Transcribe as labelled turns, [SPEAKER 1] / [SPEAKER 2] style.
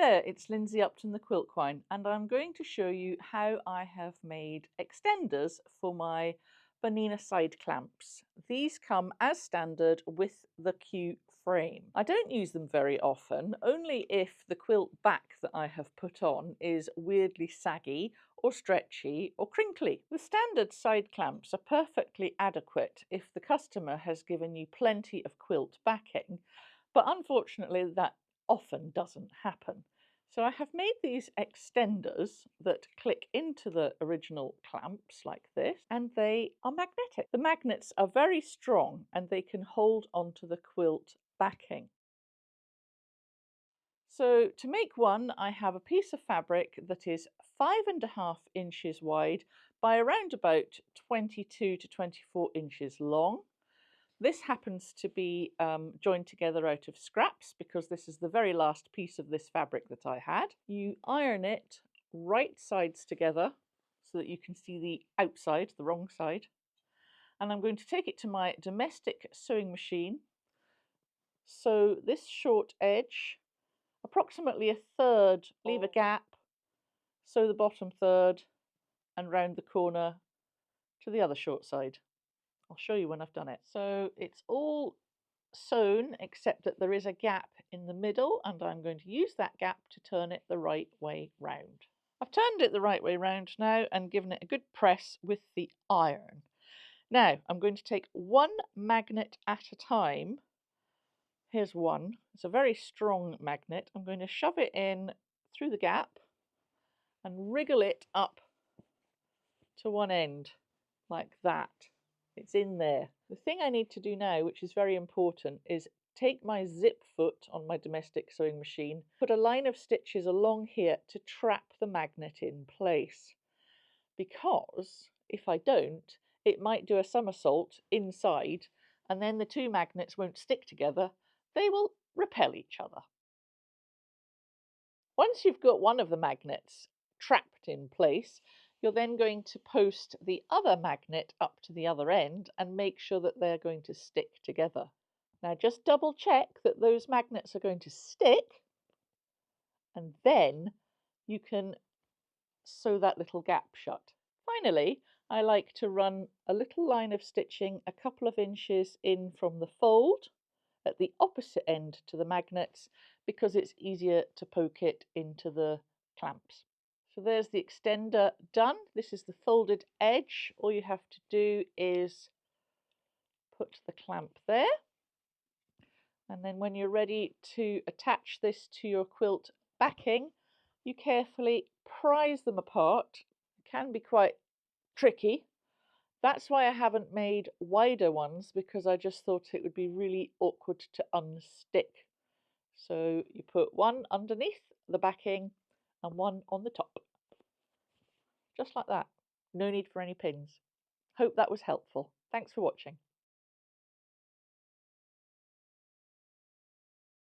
[SPEAKER 1] there, it's Lindsay Upton the Quiltquine, and I'm going to show you how I have made extenders for my Bernina side clamps. These come as standard with the Q frame. I don't use them very often, only if the quilt back that I have put on is weirdly saggy or stretchy or crinkly. The standard side clamps are perfectly adequate if the customer has given you plenty of quilt backing, but unfortunately that often doesn't happen. So I have made these extenders that click into the original clamps like this, and they are magnetic. The magnets are very strong and they can hold onto the quilt backing. So to make one, I have a piece of fabric that is 5.5 inches wide by around about 22 to 24 inches long. This happens to be joined together out of scraps because this is the very last piece of this fabric that I had. You iron it right sides together so that you can see the outside, the wrong side. And I'm going to take it to my domestic sewing machine. So this short edge, approximately a third, leave a gap, sew the bottom third and round the corner to the other short side. I'll show you when I've done it. So it's all sewn except that there is a gap in the middle, and I'm going to use that gap to turn it the right way round. I've turned it the right way round now and given it a good press with the iron. Now I'm going to take one magnet at a time. Here's one. It's a very strong magnet. I'm going to shove it in through the gap and wriggle it up to one end like that. It's in there. The thing I need to do now, which is very important, is take my zip foot on my domestic sewing machine, put a line of stitches along here to trap the magnet in place. Because if I don't, it might do a somersault inside and then the two magnets won't stick together. They will repel each other. Once you've got one of the magnets trapped in place, you're then going to post the other magnet up to the other end and make sure that they're going to stick together. Now just double check that those magnets are going to stick, and then you can sew that little gap shut. Finally, I like to run a little line of stitching a couple of inches in from the fold at the opposite end to the magnets because it's easier to poke it into the clamps. So there's the extender done. This is the folded edge. All you have to do is put the clamp there. And then when you're ready to attach this to your quilt backing, you carefully prise them apart. It can be quite tricky. That's why I haven't made wider ones, because I just thought it would be really awkward to unstick. So you put one underneath the backing and one on the top. Just like that. No need for any pins. Hope that was helpful. Thanks for watching.